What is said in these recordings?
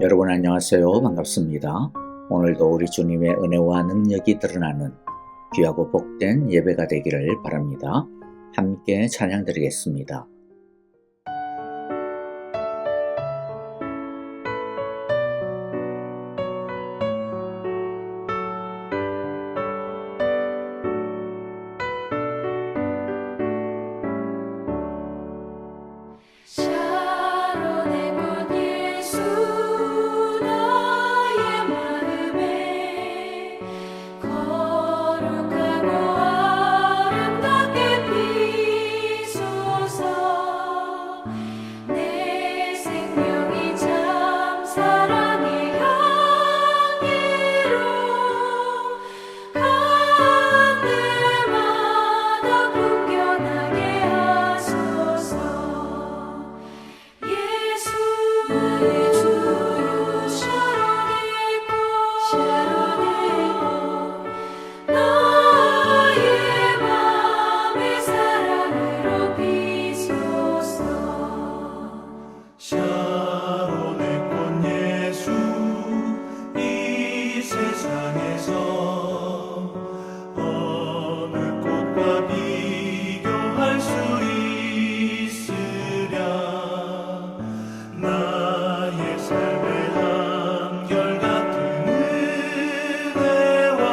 여러분 안녕하세요. 반갑습니다. 오늘도 우리 주님의 은혜와 능력이 드러나는 귀하고 복된 예배가 되기를 바랍니다. 함께 찬양 드리겠습니다. 샤론의 꽃 예수 나의 마음에 거룩하고 아름답게 피소서. 내 생명이 참 사랑의 향기로 간 데마다 풍겨나게 하소서. 예수 나의 주여 샤론의 꽃 나의 맘의 사랑으로 비소서. 샤론의 꽃 예수 이 세상에서 어느 꽃과 비교할 수 있으랴. 나의 삶의 한결같은 은혜와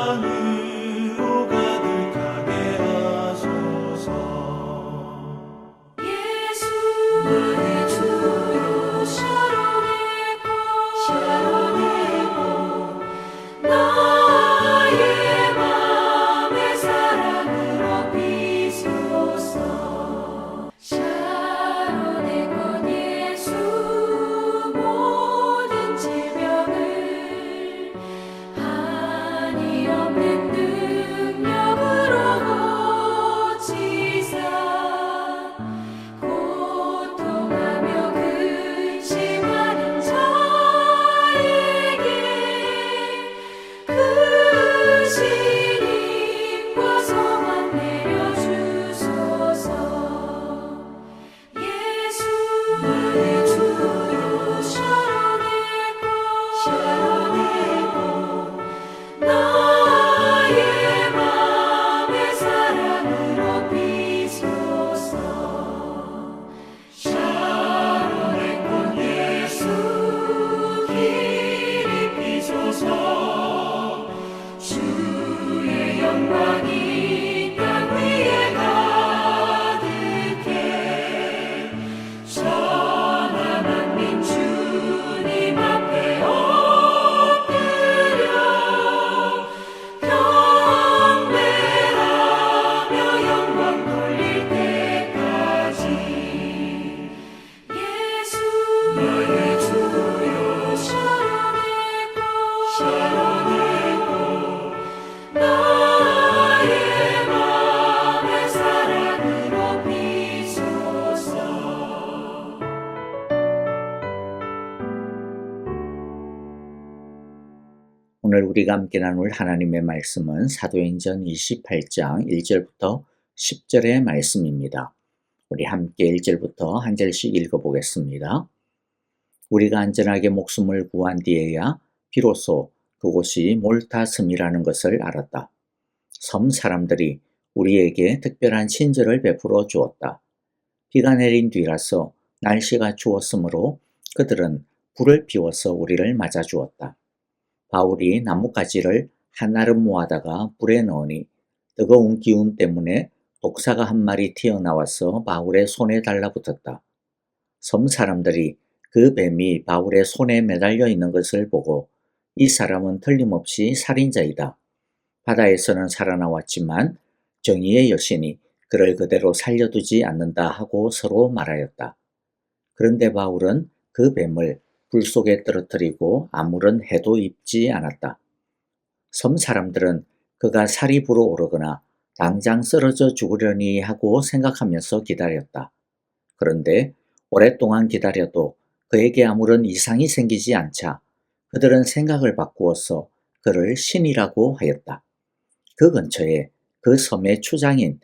사랑으로 가득하게 하소서. 예수 나의 주여 샤론의 꽃 나의 맘의 사랑으로 비소서. 샤론의 꽃 예수 모든 질병을 한이 없는 능력으로 고치사 고통하며 근심하는 자에게 그 신임과 성만 내려주소서. 예수 나의 주여 샤론의 꽃 나의 맘의 사랑으로 비소서. 샤론의 꽃 예수 길이 비소서. 주의 영광이 땅 위에 가득해 천하 만민 주님 앞에 엎드려 경배하며 영광 돌릴 때까지. 예수 나의 주여 샤론의 꽃 나의 맘의 사랑으로 비소서. 오늘 우리가 함께 나눌 하나님의 말씀은 사도행전 28장 1절부터 10절의 말씀입니다. 우리 함께 1절부터 한 절씩 읽어보겠습니다. 우리가 안전하게 목숨을 구한 뒤에야 비로소 그곳이 몰타 섬이라는 것을 알았다. 섬 사람들이 우리에게 특별한 친절을 베풀어 주었다. 비가 내린 뒤라서 날씨가 추웠으므로 그들은 불을 피워서 우리를 맞아 주었다. 바울이 나뭇가지를 한아름 모아다가 불에 넣으니 뜨거운 기운 때문에 독사가 한 마리 튀어나와서 바울의 손에 달라붙었다. 섬 사람들이 그 뱀이 바울의 손에 매달려 있는 것을 보고 이 사람은 틀림없이 살인자이다. 바다에서는 살아나왔지만 정의의 여신이 그를 그대로 살려두지 않는다 하고 서로 말하였다. 그런데 바울은 그 뱀을 불 속에 떨어뜨리고 아무런 해도 입지 않았다. 섬 사람들은 그가 살이 불어오르거나 당장 쓰러져 죽으려니 하고 생각하면서 기다렸다. 그런데 오랫동안 기다려도 그에게 아무런 이상이 생기지 않자 그들은 생각을 바꾸어서 그를 신이라고 하였다. 그 근처에 그 섬의 추장인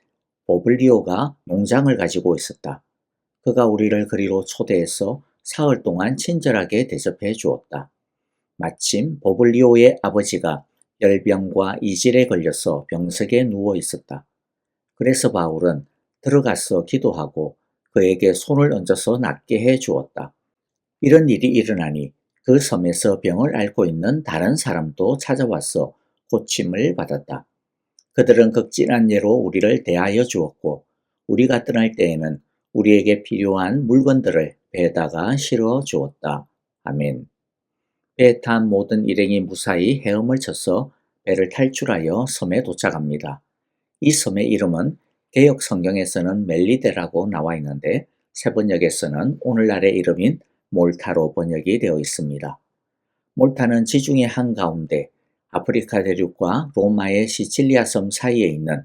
보블리오가 농장을 가지고 있었다. 그가 우리를 그리로 초대해서 사흘 동안 친절하게 대접해 주었다. 마침 보블리오의 아버지가 열병과 이질에 걸려서 병석에 누워 있었다. 그래서 바울은 들어가서 기도하고 그에게 손을 얹어서 낫게 해 주었다. 이런 일이 일어나니 그 섬에서 병을 앓고 있는 다른 사람도 찾아와서 고침을 받았다. 그들은 극진한 예로 우리를 대하여 주었고 우리가 떠날 때에는 우리에게 필요한 물건들을 배에다가 실어 주었다. 아멘. 배에 탄 모든 일행이 무사히 헤엄을 쳐서 배를 탈출하여 섬에 도착합니다. 이 섬의 이름은 개역 성경에서는 멜리데라고 나와 있는데 세번역에서는 오늘날의 이름인 몰타로 번역이 되어 있습니다. 몰타는 지중해 한가운데 아프리카 대륙과 로마의 시칠리아 섬 사이에 있는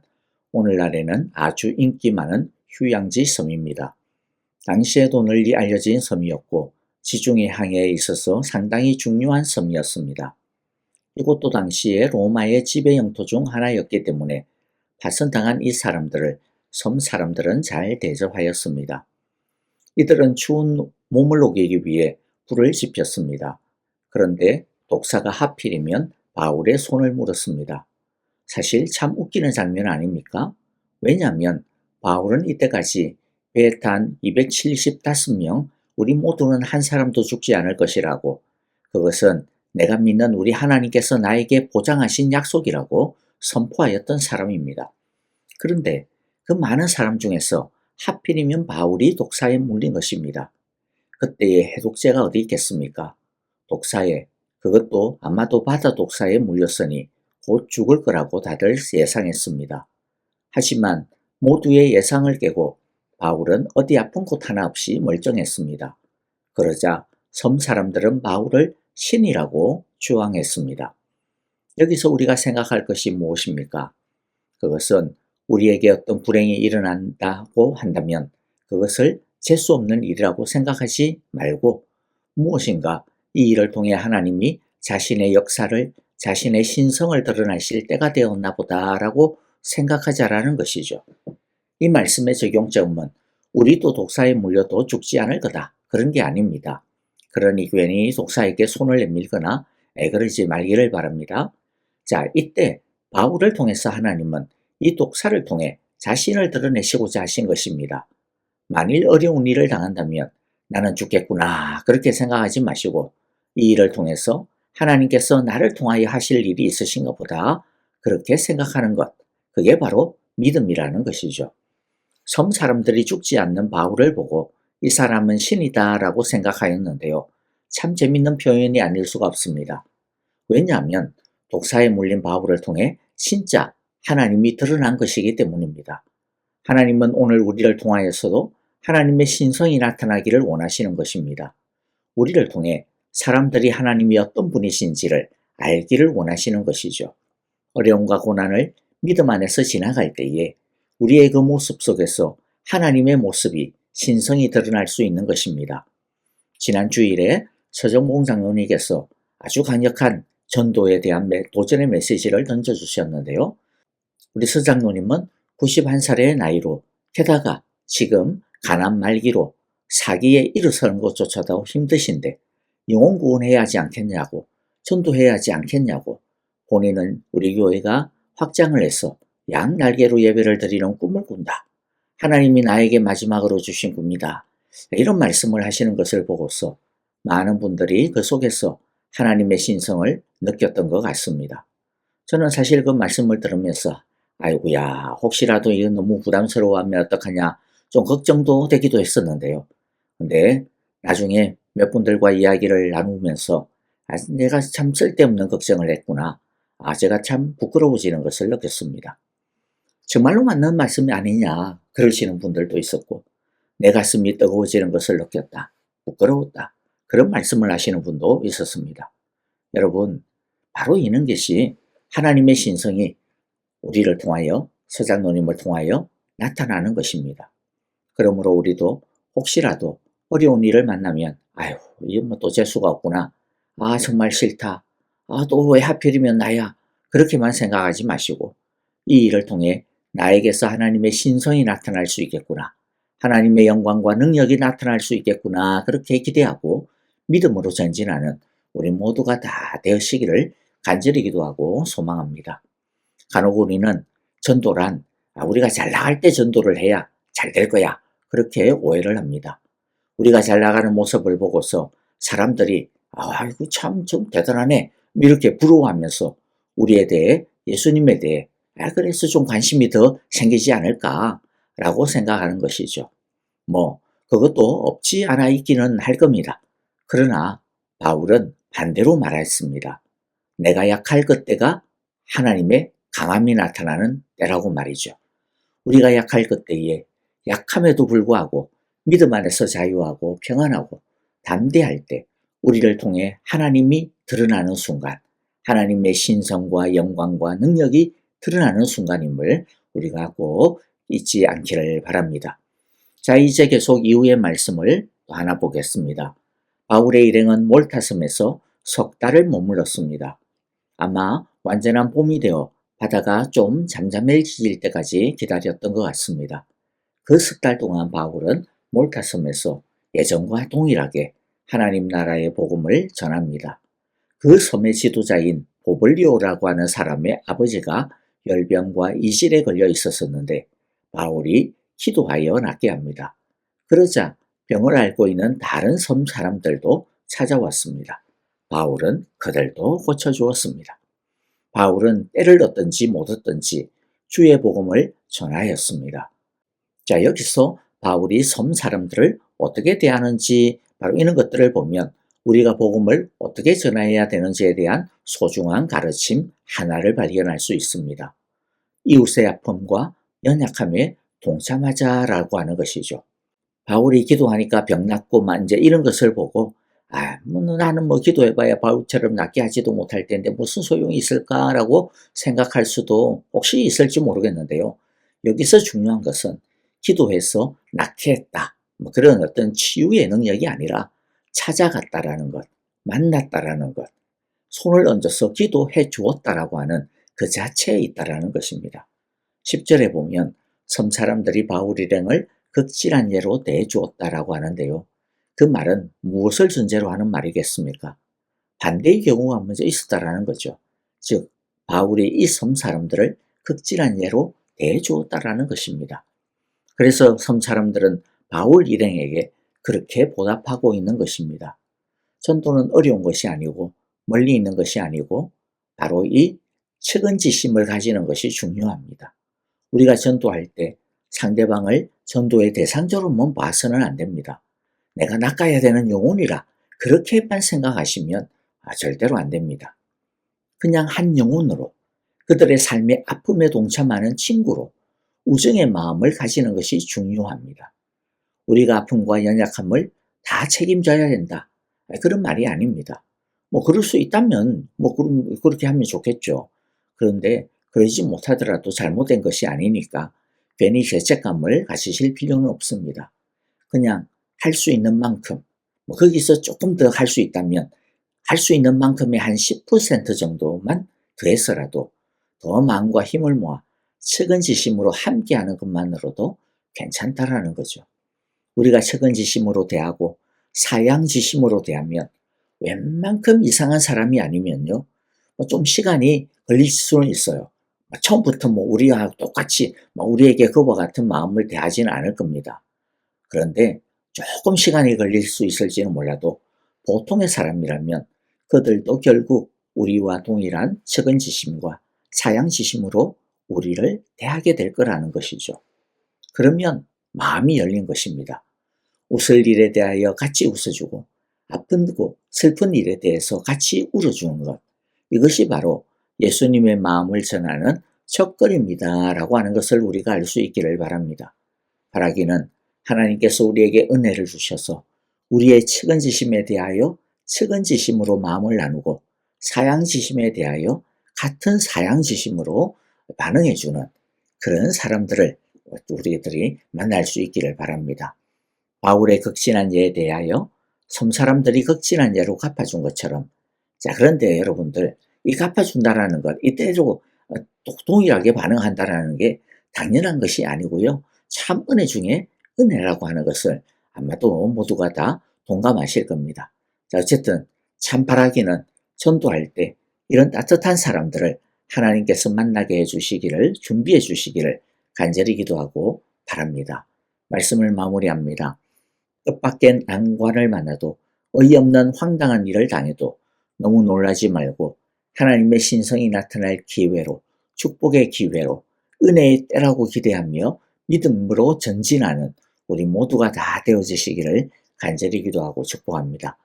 오늘날에는 아주 인기 많은 휴양지 섬입니다. 당시에도 널리 알려진 섬이었고 지중해 항해에 있어서 상당히 중요한 섬이었습니다. 이곳도 당시에 로마의 지배 영토 중 하나였기 때문에 파선당한 이 사람들을 섬 사람들은 잘 대접하였습니다. 이들은 추운 몸을 녹이기 위해 불을 지폈습니다. 그런데 독사가 하필이면 바울의 손을 물었습니다. 사실 참 웃기는 장면 아닙니까? 왜냐하면 바울은 이때까지 배에 탄 275명 우리 모두는 한 사람도 죽지 않을 것이라고, 그것은 내가 믿는 우리 하나님께서 나에게 보장하신 약속이라고 선포하였던 사람입니다. 그런데 그 많은 사람 중에서 하필이면 바울이 독사에 물린 것입니다. 그때의 해독제가 어디 있겠습니까? 독사에, 그것도 아마도 바다 독사에 물렸으니 곧 죽을 거라고 다들 예상했습니다. 하지만 모두의 예상을 깨고 바울은 어디 아픈 곳 하나 없이 멀쩡했습니다. 그러자 섬 사람들은 바울을 신이라고 주앙했습니다. 여기서 우리가 생각할 것이 무엇입니까? 그것은 우리에게 어떤 불행이 일어난다고 한다면 그것을 재수 없는 일이라고 생각하지 말고 무엇인가 이 일을 통해 하나님이 자신의 역사를, 자신의 신성을 드러내실 때가 되었나 보다라고 생각하자라는 것이죠. 이 말씀의 적용점은 우리도 독사에 물려도 죽지 않을 거다, 그런 게 아닙니다. 그러니 괜히 독사에게 손을 내밀거나 애그르지 말기를 바랍니다. 자, 이때 바울을 통해서 하나님은 이 독사를 통해 자신을 드러내시고자 하신 것입니다. 만일 어려운 일을 당한다면 나는 죽겠구나 그렇게 생각하지 마시고 이 일을 통해서 하나님께서 나를 통하여 하실 일이 있으신가 보다 그렇게 생각하는 것, 그게 바로 믿음이라는 것이죠. 섬 사람들이 죽지 않는 바울을 보고 이 사람은 신이다 라고 생각하였는데요. 참 재밌는 표현이 아닐 수가 없습니다. 왜냐하면 독사에 물린 바울을 통해 진짜 하나님이 드러난 것이기 때문입니다. 하나님은 오늘 우리를 통하여서도 하나님의 신성이 나타나기를 원하시는 것입니다. 우리를 통해 사람들이 하나님이 어떤 분이신지를 알기를 원하시는 것이죠. 어려움과 고난을 믿음 안에서 지나갈 때에 우리의 그 모습 속에서 하나님의 모습이, 신성이 드러날 수 있는 것입니다. 지난 주일에 서정봉 장로님께서 아주 강력한 전도에 대한 도전의 메시지를 던져주셨는데요. 우리 서 장로님은 91살의 나이로 게다가 지금 가난 말기로 사기에 일어서는 것조차도 힘드신데 영혼 구원해야 하지 않겠냐고, 전도해야 하지 않겠냐고, 본인은 우리 교회가 확장을 해서 양 날개로 예배를 드리는 꿈을 꾼다. 하나님이 나에게 마지막으로 주신 꿈이다. 이런 말씀을 하시는 것을 보고서 많은 분들이 그 속에서 하나님의 신성을 느꼈던 것 같습니다. 저는 사실 그 말씀을 들으면서 아이고야, 혹시라도 이거 너무 부담스러워하면 어떡하냐 좀 걱정도 되기도 했었는데요. 근데 나중에 몇 분들과 이야기를 나누면서 내가 참 쓸데없는 걱정을 했구나. 제가 참 부끄러워지는 것을 느꼈습니다. 정말로 맞는 말씀이 아니냐 그러시는 분들도 있었고 내 가슴이 뜨거워지는 것을 느꼈다. 부끄러웠다. 그런 말씀을 하시는 분도 있었습니다. 여러분, 바로 이런 것이 하나님의 신성이 우리를 통하여, 서장로님을 통하여 나타나는 것입니다. 그러므로 우리도 혹시라도 어려운 일을 만나면 아유, 이건 뭐 또 재수가 없구나. 정말 싫다. 또 왜 하필이면 나야. 그렇게만 생각하지 마시고 이 일을 통해 나에게서 하나님의 신성이 나타날 수 있겠구나. 하나님의 영광과 능력이 나타날 수 있겠구나 그렇게 기대하고 믿음으로 전진하는 우리 모두가 다 되시기를 간절히 기도하고 소망합니다. 간혹 우리는 전도란 우리가 잘 나갈 때 전도를 해야 잘 될 거야 그렇게 오해를 합니다. 우리가 잘 나가는 모습을 보고서 사람들이 아이고 참 좀 대단하네 이렇게 부러워하면서 우리에 대해 예수님에 대해 그래서 좀 관심이 더 생기지 않을까라고 생각하는 것이죠. 뭐 그것도 없지 않아 있기는 할 겁니다. 그러나 바울은 반대로 말했습니다. 내가 약할 그때가 하나님의 강함이 나타나는 때라고 말이죠. 우리가 약할 그때에 약함에도 불구하고 믿음 안에서 자유하고 평안하고 담대할 때 우리를 통해 하나님이 드러나는 순간, 하나님의 신성과 영광과 능력이 드러나는 순간임을 우리가 꼭 잊지 않기를 바랍니다. 자, 이제 계속 이후의 말씀을 또 하나 보겠습니다. 바울의 일행은 몰타섬에서 석 달을 머물렀습니다. 아마 완전한 봄이 되어 바다가 좀 잠잠해질 때까지 기다렸던 것 같습니다. 그 석 달 동안 바울은 몰타섬에서 예전과 동일하게 하나님 나라의 복음을 전합니다. 그 섬의 지도자인 보블리오라고 하는 사람의 아버지가 열병과 이질에 걸려 있었었는데 바울이 기도하여 낫게 합니다. 그러자 병을 앓고 있는 다른 섬 사람들도 찾아왔습니다. 바울은 그들도 고쳐주었습니다. 바울은 때를 얻든지 못 얻든지 주의 복음을 전하였습니다. 자, 여기서 바울이 섬 사람들을 어떻게 대하는지 바로 이런 것들을 보면 우리가 복음을 어떻게 전해야 되는지에 대한 소중한 가르침 하나를 발견할 수 있습니다. 이웃의 아픔과 연약함에 동참하자라고 하는 것이죠. 바울이 기도하니까 병 낫고 이제 이런 것을 보고 나는 기도해봐야 바울처럼 낫게 하지도 못할 텐데 무슨 소용이 있을까라고 생각할 수도 혹시 있을지 모르겠는데요. 여기서 중요한 것은 기도해서 낫게 했다. 그런 어떤 치유의 능력이 아니라 찾아갔다라는 것, 만났다라는 것, 손을 얹어서 기도해 주었다라고 하는 그 자체에 있다라는 것입니다. 10절에 보면 섬 사람들이 바울 일행을 극진한 예로 대해주었다라고 하는데요. 그 말은 무엇을 전제로 하는 말이겠습니까? 반대의 경우가 먼저 있었다라는 거죠. 즉 바울이 이 섬 사람들을 극진한 예로 대해주었다라는 것입니다. 그래서 섬 사람들은 바울 일행에게 그렇게 보답하고 있는 것입니다. 전도는 어려운 것이 아니고 멀리 있는 것이 아니고 바로 이 측은지심을 가지는 것이 중요합니다. 우리가 전도할 때 상대방을 전도의 대상자로만 봐서는 안 됩니다. 내가 낚아야 되는 영혼이라 그렇게만 생각하시면 절대로 안 됩니다. 그냥 한 영혼으로 그들의 삶의 아픔에 동참하는 친구로 우정의 마음을 가지는 것이 중요합니다. 우리가 아픔과 연약함을 다 책임져야 된다. 그런 말이 아닙니다. 그럴 수 있다면 그렇게 하면 좋겠죠. 그런데 그러지 못하더라도 잘못된 것이 아니니까 괜히 죄책감을 가지실 필요는 없습니다. 그냥 할 수 있는 만큼 거기서 조금 더 할 수 있다면 할 수 있는 만큼의 한 10% 정도만 더해서라도 더 마음과 힘을 모아 측은지심으로 함께하는 것만으로도 괜찮다라는 거죠. 우리가 측은지심으로 대하고 사양지심으로 대하면 웬만큼 이상한 사람이 아니면요 좀 시간이 걸릴 수는 있어요. 처음부터 우리와 똑같이 우리에게 그와 같은 마음을 대하지는 않을 겁니다. 그런데 조금 시간이 걸릴 수 있을지는 몰라도 보통의 사람이라면 그들도 결국 우리와 동일한 측은지심과 사양지심으로 우리를 대하게 될 거라는 것이죠. 그러면 마음이 열린 것입니다. 웃을 일에 대하여 같이 웃어주고 아프고 슬픈 일에 대해서 같이 울어주는 것. 이것이 바로 예수님의 마음을 전하는 첫걸음이다 라고 하는 것을 우리가 알 수 있기를 바랍니다. 바라기는 하나님께서 우리에게 은혜를 주셔서 우리의 측은지심에 대하여 측은지심으로 마음을 나누고 사양지심에 대하여 같은 사양지심으로 반응해주는 그런 사람들을 우리들이 만날 수 있기를 바랍니다. 바울의 극진한 예에 대하여 섬 사람들이 극진한 예로 갚아준 것처럼 자 그런데 여러분들 이 갚아준다라는 것 이때로 동일하게 반응한다라는 게 당연한 것이 아니고요. 참 은혜 중에 은혜라고 하는 것을 아마도 모두가 다 동감하실 겁니다. 자, 어쨌든 참바라기는 전도할 때 이런 따뜻한 사람들을 하나님께서 만나게 해주시기를 준비해 주시기를 간절히 기도하고 바랍니다. 말씀을 마무리합니다. 뜻밖의 난관을 만나도 어이없는 황당한 일을 당해도 너무 놀라지 말고 하나님의 신성이 나타날 기회로 축복의 기회로 은혜의 때라고 기대하며 믿음으로 전진하는 우리 모두가 다 되어지시기를 간절히 기도하고 축복합니다.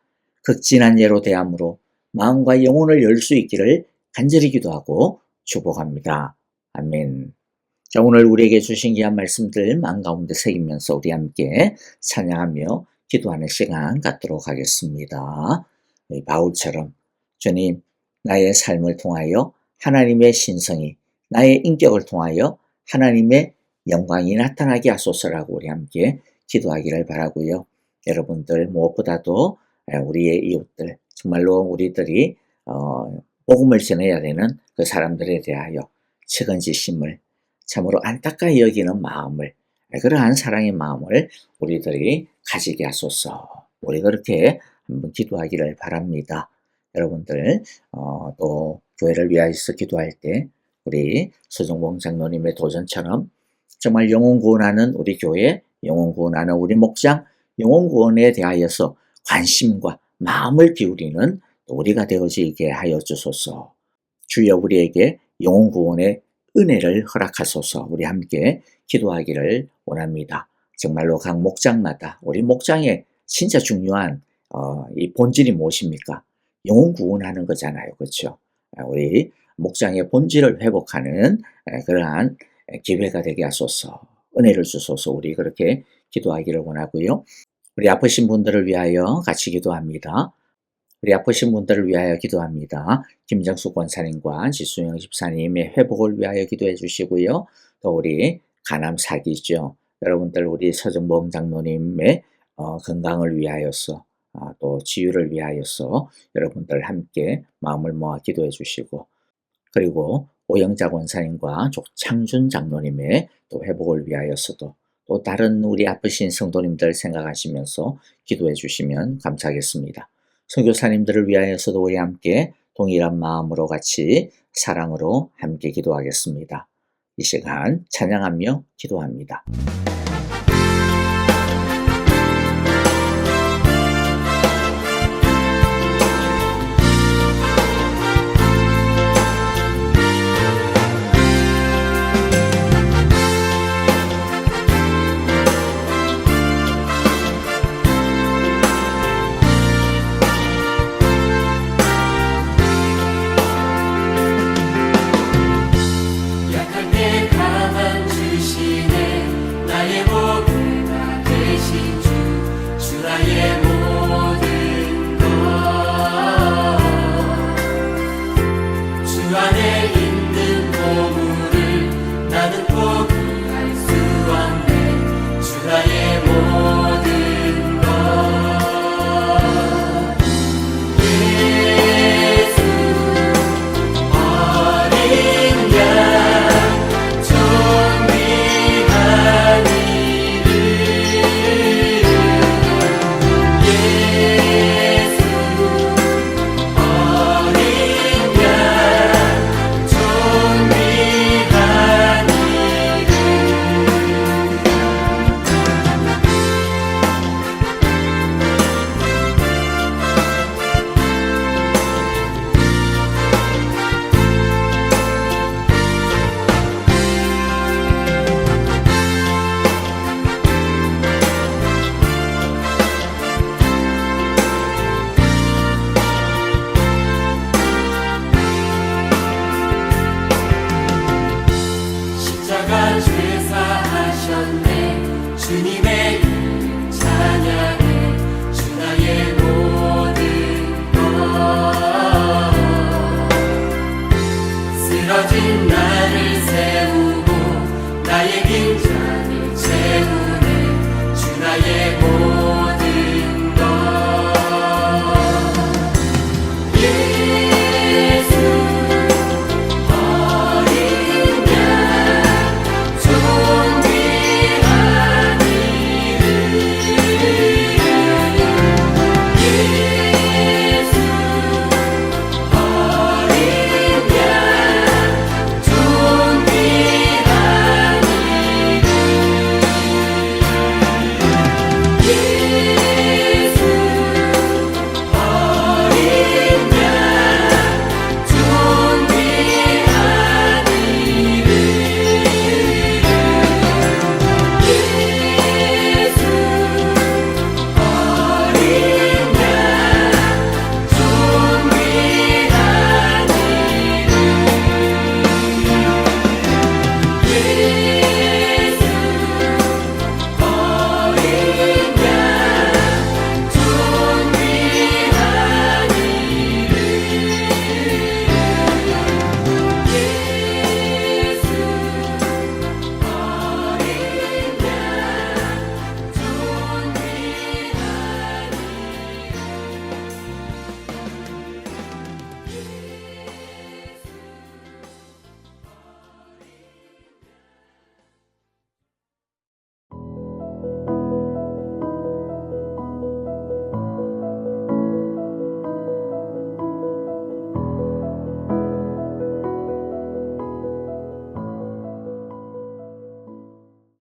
극진한 예로 대함으로 마음과 영혼을 열 수 있기를 간절히 기도하고 축복합니다. 아멘. 자, 오늘 우리에게 주신 귀한 말씀들 마음 가운데 새기면서 우리 함께 찬양하며 기도하는 시간 갖도록 하겠습니다. 바울처럼 주님, 나의 삶을 통하여 하나님의 신성이, 나의 인격을 통하여 하나님의 영광이 나타나게 하소서라고 우리 함께 기도하기를 바라고요. 여러분들 무엇보다도 우리의 이웃들, 정말로 우리들이 복음을 전해야 되는 그 사람들에 대하여 책임지심을 참으로 안타까이 여기는 마음을, 그러한 사랑의 마음을 우리들이 가지게 하소서. 우리 그렇게 한번 기도하기를 바랍니다. 여러분들 또 교회를 위하여서 기도할 때 우리 서정봉 장로님의 도전처럼 정말 영혼 구원하는 우리 교회, 영혼 구원하는 우리 목장, 영혼 구원에 대하여서 관심과 마음을 기울이는 우리가 되어지게 하여 주소서. 주여 우리에게 영혼 구원의 은혜를 허락하소서. 우리 함께 기도하기를 원합니다. 정말로 각 목장마다 우리 목장의 진짜 중요한 이 본질이 무엇입니까? 영혼 구원하는 거잖아요. 그렇죠? 우리 목장의 본질을 회복하는 그러한 기회가 되게 하소서. 은혜를 주소서. 우리 그렇게 기도하기를 원하고요. 우리 아프신 분들을 위하여 같이 기도합니다. 우리 아프신 분들을 위하여 기도합니다. 김정수 권사님과 지수영 집사님의 회복을 위하여 기도해 주시고요. 또 우리 간암 사기죠. 여러분들 우리 서정봉 장로님의 건강을 위하여서 또 치유를 위하여서 여러분들 함께 마음을 모아 기도해 주시고, 그리고 오영자 권사님과 조창준 장로님의 또 회복을 위하여서도 또 다른 우리 아프신 성도님들 생각하시면서 기도해 주시면 감사하겠습니다. 선교사님들을 위하여서도 우리 함께 동일한 마음으로 같이 사랑으로 함께 기도하겠습니다. 이 시간 찬양하며 기도합니다.